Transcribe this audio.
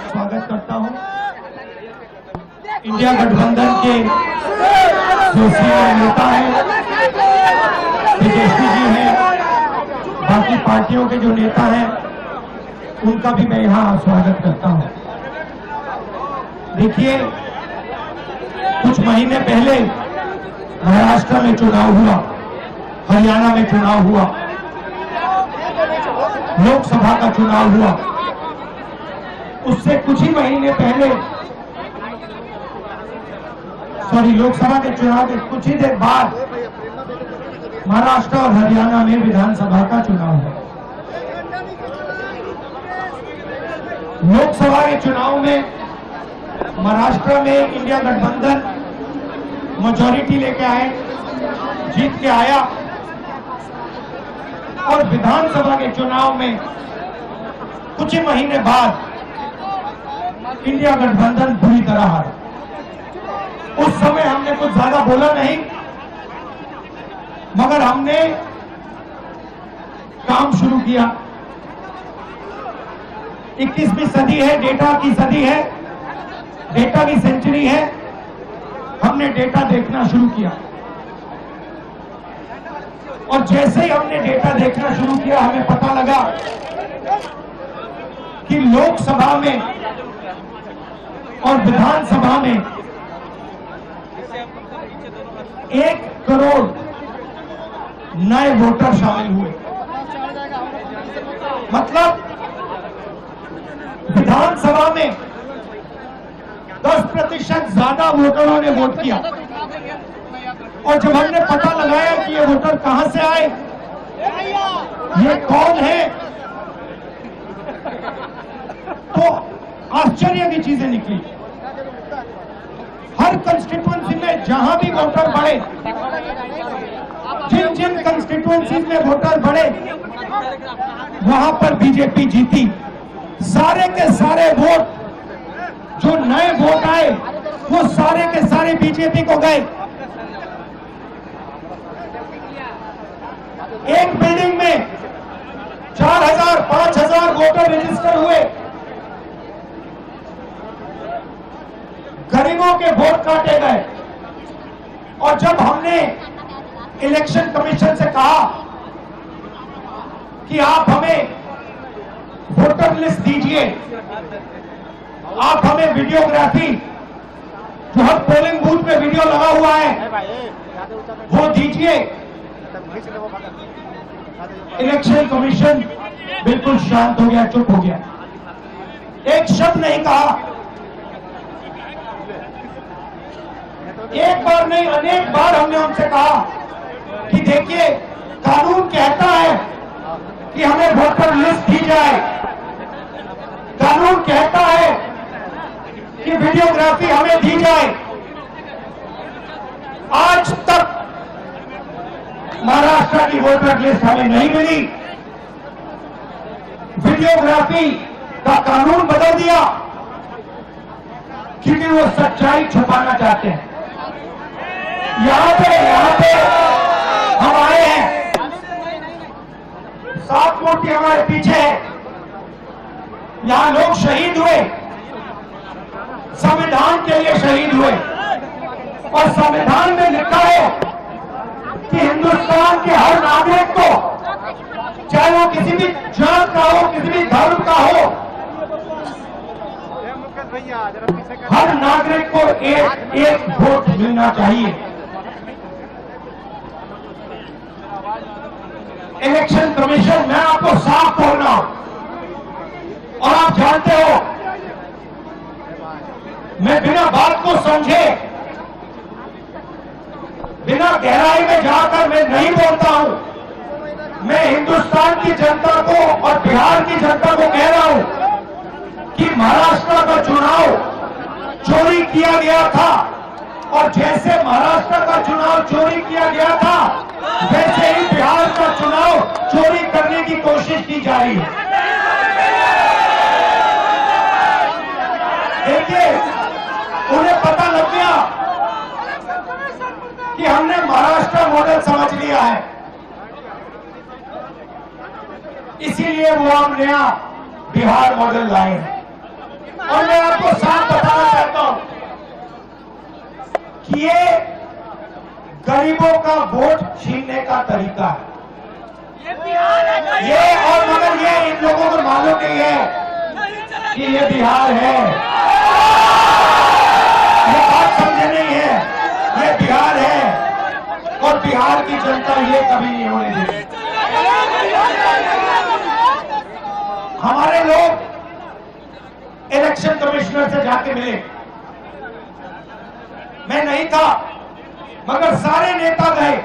स्वागत करता हूं। इंडिया गठबंधन के जो सीनियर नेता हैं, तेजस्वी जी हैं, बाकी पार्टियों के जो नेता हैं, उनका भी मैं यहां स्वागत करता हूं। देखिए, कुछ महीने पहले महाराष्ट्र में चुनाव हुआ, हरियाणा में चुनाव हुआ, लोकसभा का चुनाव हुआ। उससे कुछ ही महीने पहले, लोकसभा के चुनाव के कुछ ही देर बाद महाराष्ट्र और हरियाणा में विधानसभा का चुनाव हुआ। लोकसभा के चुनाव में महाराष्ट्र में इंडिया गठबंधन मेजॉरिटी लेके आए, जीत के आया, और विधानसभा के चुनाव में कुछ ही महीने बाद इंडिया गठबंधन बुरी तरह हारा। उस समय हमने कुछ ज्यादा बोला नहीं, मगर हमने काम शुरू किया। 21वीं सदी है, डेटा की सदी है, डेटा की सेंचुरी है। हमने डेटा देखना शुरू किया, और जैसे ही हमने डेटा देखना शुरू किया, हमें पता लगा कि लोकसभा में और विधानसभा में 1 करोड़ नए वोटर शामिल हुए। मतलब विधानसभा में 10% ज्यादा वोटरों ने वोट किया। और जब हमने पता लगाया कि ये वोटर कहां से आए, ये कौन है, तो आश्चर्य की चीजें निकली। हर कंस्टिट्यूएंसी में जहां भी वोटर बढ़े, जिन जिन कंस्टिट्यूएंसीज में वोटर बढ़े, वहां पर बीजेपी जीती। सारे के सारे वोट, जो नए वोट आए, वो सारे के सारे बीजेपी को गए। एक बिल्डिंग में 4000 5000 वोटर रजिस्टर हुए। गरीबों के वोट काटे गए। और जब हमने इलेक्शन कमीशन से कहा कि आप हमें वोटर लिस्ट दीजिए, आप हमें वीडियोग्राफी, जो हर पोलिंग बूथ में वीडियो लगा हुआ है, वो दीजिए, इलेक्शन कमीशन बिल्कुल शांत हो गया, चुप हो गया, एक शब्द नहीं कहा। एक बार नहीं, अनेक बार हमने उनसे कहा कि देखिए, कानून कहता है कि हमें वोटर लिस्ट दी जाए, कानून कहता है कि वीडियोग्राफी हमें दी जाए। आज तक महाराष्ट्र की वोटर लिस्ट हमें नहीं मिली। वीडियोग्राफी का कानून बदल दिया क्योंकि वो सच्चाई छुपाना चाहते हैं। यहां पे हम आए हैं, 7 मूर्ति हमारे पीछे है। यहां लोग शहीद हुए, संविधान के लिए शहीद हुए, और संविधान में लिखा है कि हिंदुस्तान के हर नागरिक को, चाहे वो किसी भी जात का हो, किसी भी धर्म का हो, हर नागरिक को एक वोट मिलना चाहिए। इलेक्शन कमीशन, मैं आपको साफ बोल रहा हूं, और आप जानते हो, मैं बिना बात को समझे, बिना गहराई में जाकर मैं नहीं बोलता हूं। मैं हिंदुस्तान की जनता को और बिहार की जनता को कह रहा हूं कि महाराष्ट्र का चुनाव चोरी किया गया था, और जैसे महाराष्ट्र का चुनाव चोरी किया गया था, वैसे ही बिहार का चुनाव चोरी करने की कोशिश की जा रही है। देखिए, उन्हें पता लग गया कि हम हमने महाराष्ट्र मॉडल समझ लिया है, इसीलिए वो हम नया बिहार मॉडल लाए हैं। और मैं आपको साफ बताना चाहता हूं कि ये गरीबों का वोट छीनने का तरीका है ये, और मगर ये इन लोगों को मालूम नहीं है कि ये बिहार है। ये बात समझे नहीं है, ये बिहार है और बिहार की जनता ये कभी नहीं होने देगी। हमारे लोग इलेक्शन कमिश्नर से जाके मिले, मैं नहीं था मगर सारे नेता गए।